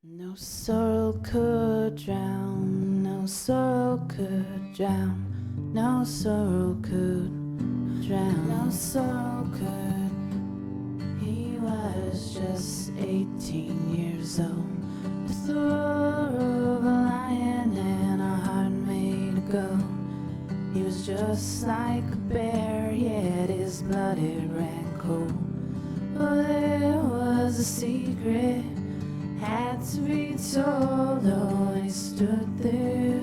No sorrow could drown, no sorrow could drown, no sorrow could drown, no sorrow could. He was just 18 years old, with the roar of a lion and a heart made to go. He was just like a bear, yet his blood it ran cold. Oh, there was a secret had to be told, oh, and he stood there,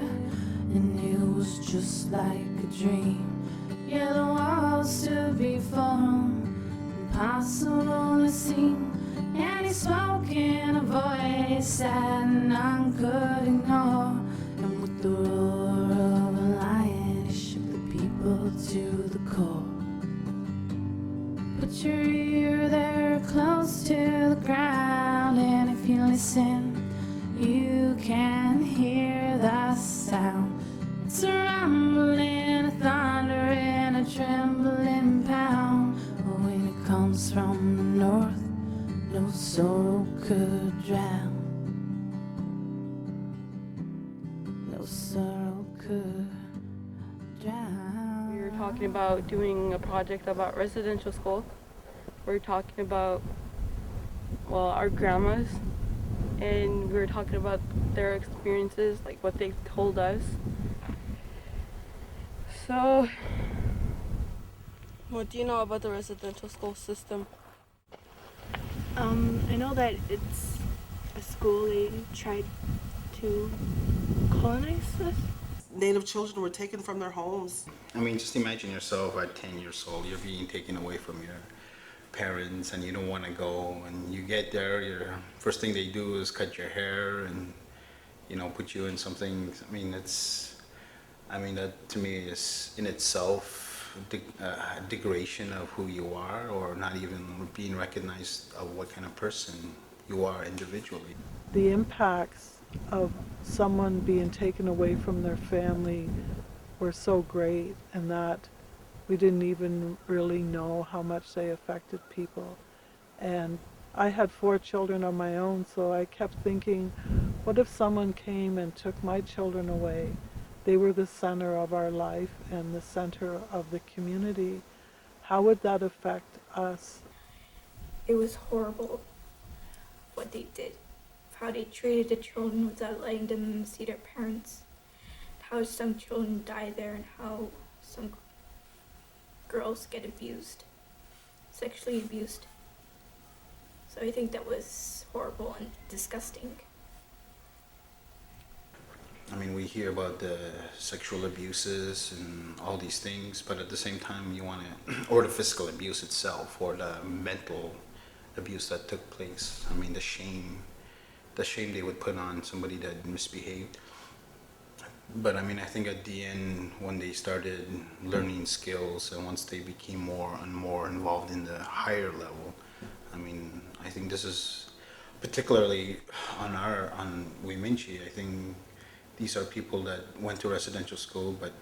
and it was just like a dream. Yeah, the walls to be formed, impossible to seem, and he spoke in a voice that none could ignore, and with the roar of a lion, he shook the people to the core. Put your ear there close to the ground, and if you listen, you can hear the sound. It's a rumbling, a thundering, a trembling pound. Oh, when it comes from the north, no sorrow could drown. No sorrow could drown. We were talking about doing a project about residential school. We were talking about, well, our grandmas, and we were talking about their experiences, like what they've told us. So, what do you know about the residential school system? I know that it's a school they tried to colonize us. Native children were taken from their homes. I mean, just imagine yourself at 10 years old, you're being taken away from your parents and you don't want to go, and you get there, your first thing they do is cut your hair and, you know, put you in something. That to me is in itself a degradation of who you are, or not even being recognized of what kind of person you are individually. The impacts of someone being taken away from their family were so great, and that we didn't even really know how much they affected people. And I had 4 children of my own, so I kept thinking, what if someone came and took my children away? They were the center of our life and the center of the community. How would that affect us? It was horrible what they did, how they treated the children without letting them see their parents, how some children die there, and how some girls get abused, sexually abused. So I think that was horrible and disgusting. I mean, we hear about the sexual abuses and all these things, but at the same time you want to, or the physical abuse itself, or the mental abuse that took place. I mean, the shame they would put on somebody that misbehaved. But I mean, I think at the end, when they started learning skills and once they became more and more involved in the higher level, I mean, I think this is particularly on Wemindji. I think these are people that went to residential school but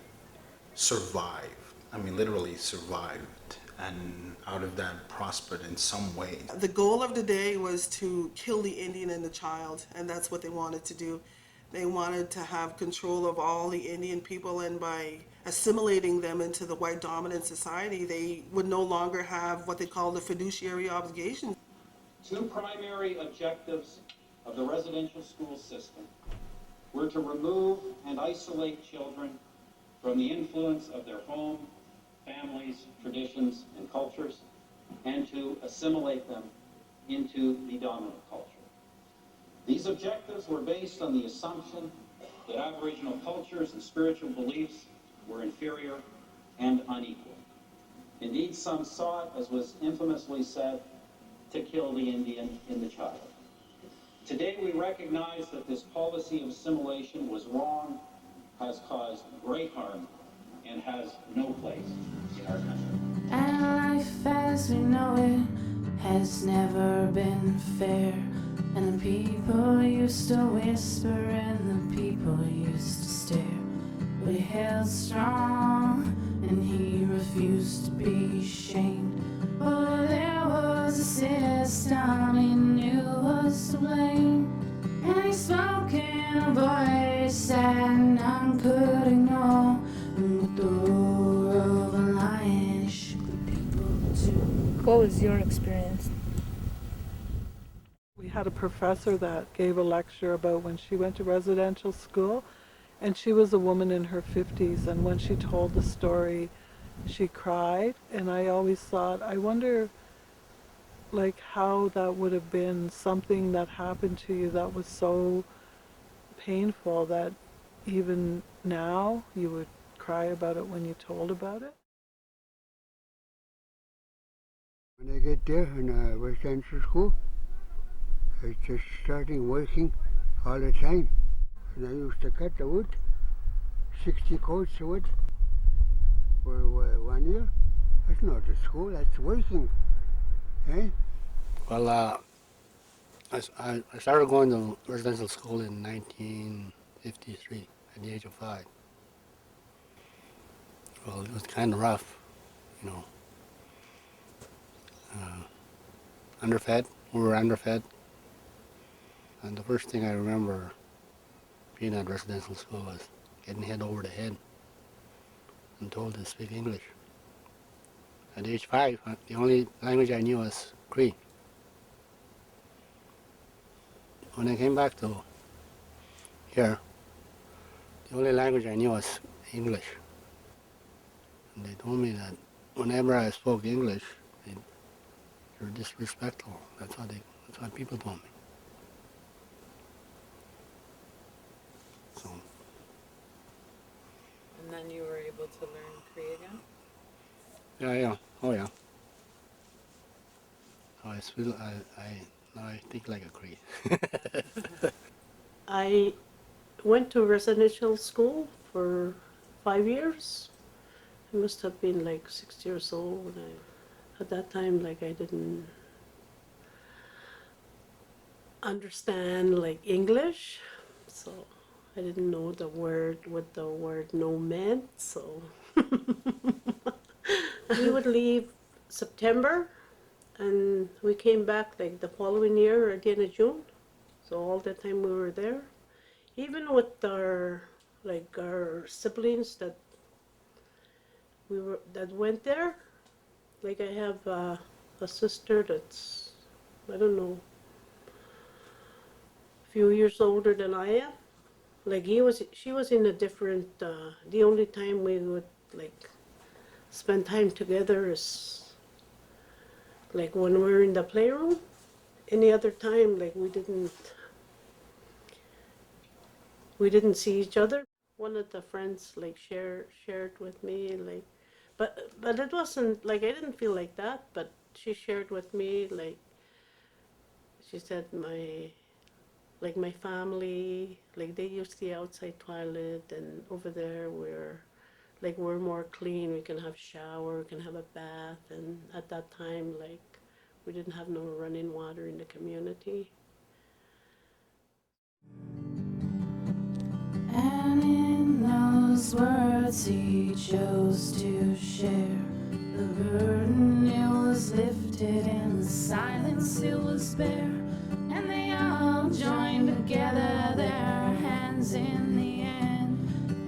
survived. I mean, literally survived, and out of that prospered in some way. The goal of the day was to kill the Indian and the child, and that's what they wanted to do. They wanted to have control of all the Indian people, and by assimilating them into the white dominant society, they would no longer have what they call the fiduciary obligation. 2 primary objectives of the residential school system were to remove and isolate children from the influence of their home, families, traditions, and cultures, and to assimilate them into the dominant culture. These objectives were based on the assumption that Aboriginal cultures and spiritual beliefs were inferior and unequal. Indeed, some sought, as was infamously said, to kill the Indian in the child. Today, we recognize that this policy of assimilation was wrong, has caused great harm, and has no place in our country. And life as we know it has never been fair. And the people used to whisper and the people used to stare. But he held strong and he refused to be shamed. Oh, there was a system he knew was to blame. And What was your experience? We had a professor that gave a lecture about when she went to residential school, and she was a woman in her 50s, and when she told the story, she cried, and I always thought, I wonder like how that would have been something that happened to you that was so painful that even now you would cry about it when you told about it. When I get there in residential school, I just starting working all the time. And I used to cut the wood, 60 coats of wood for 1 year. That's not a school, that's working. Eh? Well, I started going to residential school in 1953 at the age of 5. Well, it was kind of rough, you know. Underfed, we were underfed. And the first thing I remember being at residential school was getting hit over the head and told to speak English. At age 5, the only language I knew was Cree. When I came back to here, the only language I knew was English. And they told me that whenever I spoke English, you're disrespectful. That's what people told me. So, And then you were able to learn Cree again? yeah. Oh, yeah. So now I think like a Cree. I went to residential school for 5 years. I must have been like 6 years old. At that time, like I didn't understand like English, so I didn't know what the word no meant. So we would leave September, and we came back like the following year at the end of June. So all the time we were there, even with our siblings that went there. Like I have a sister that's, I don't know, a few years older than I am. Like she was in a different. The only time we would like spend time together is like when we were in the playroom. Any other time, like we didn't see each other. One of the friends like shared with me like, but it wasn't like I didn't feel like that. But she shared with me like she said my family like they use the outside toilet, and over there we're more clean. We can have shower, we can have a bath, and at that time like we didn't have no running water in the community. And in those words he chose to share the burden. It was lifted in the silence, it was bare, and they all joined together, their hands in the end,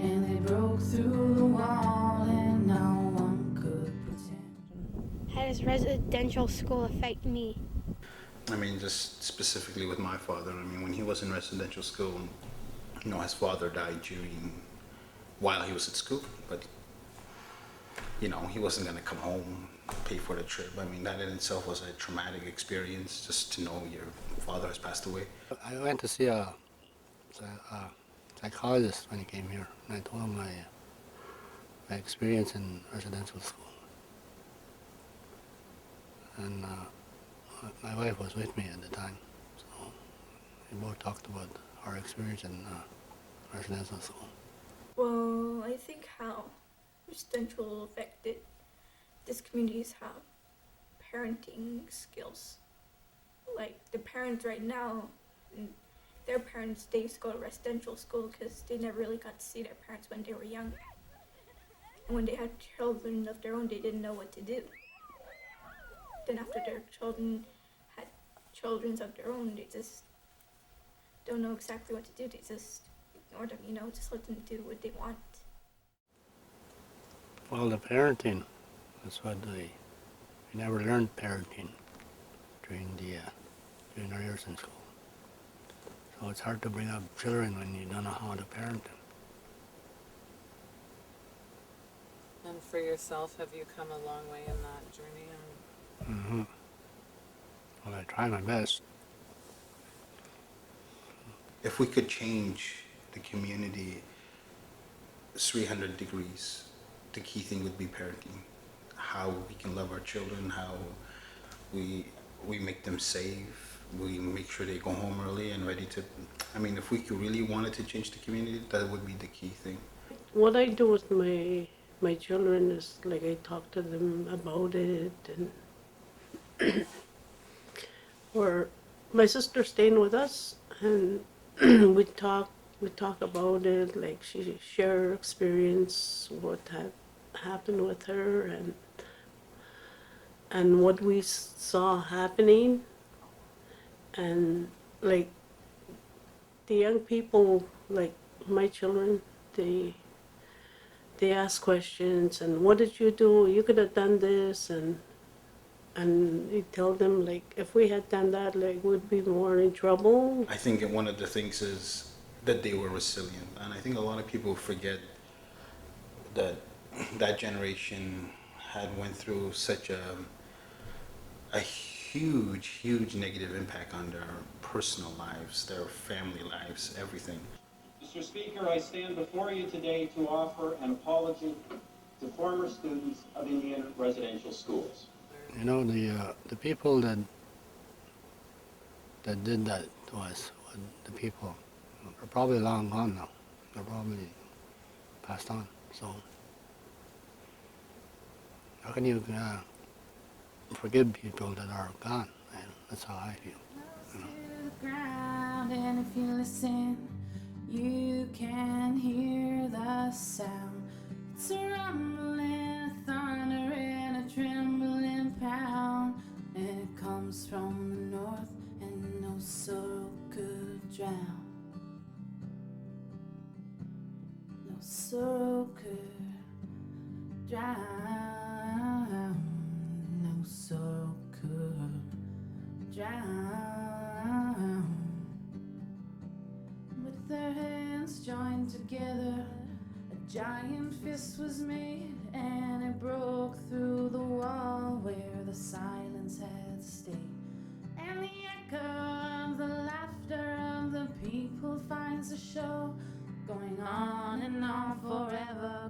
and they broke through the wall, and no one could pretend. How does residential school affect me? I mean, just specifically with my father, I mean, when he was in residential school, you know, his father died while he was at school, but, you know, he wasn't going to come home, pay for the trip. I mean, that in itself was a traumatic experience, just to know your father has passed away. I went to see a psychologist when he came here, and I told him my experience in residential school. And my wife was with me at the time, so we both talked about our experience in residential school. Well, I think how residential affected this community is how parenting skills. Like the parents right now, their parents, they used to go to residential school because they never really got to see their parents when they were young. And when they had children of their own, they didn't know what to do. Then after their children had children of their own, they just don't know exactly what to do. They just ignore them, just let them do what they want. Well, the parenting, that's what We never learned parenting during our years in school. So it's hard to bring up children when you don't know how to parent them. And for yourself, have you come a long way in that journey? Mm-hmm. Well, I try my best. If we could change the community 300 degrees, the key thing would be parenting. How we can love our children, how we make them safe, we make sure they go home early and ready to, I mean, if we could really wanted to change the community, that would be the key thing. What I do with my children is like I talk to them about it, and or my sister's staying with us, and we talk about it. Like she share her experience, what had happened with her, and what we saw happening, and like the young people, like my children, they ask questions, and what did you do? You could have done this, and you tell them like if we had done that, like we'd be more in trouble. I think one of the things is that they were resilient, and I think a lot of people forget that that generation had went through such a huge negative impact on their personal lives, their family lives, everything. Mr. Speaker, I stand before you today to offer an apology to former students of Indian residential schools. You know, the people that did that to us, the people are probably long gone now. They're probably passed on. So how can you forgive people that are gone? And that's how I feel. You know? To the ground, and if you listen, you can hear the sound. It's a rumbling, a thunder, and a trembling pound, and it comes from the north, and no sorrow could drown. No sorrow could drown. No sorrow could drown. With their hands joined together, a giant fist was made, and it broke through the wall where the silence had stayed. And the echo of the laughter of the people finds a show going on and on forever,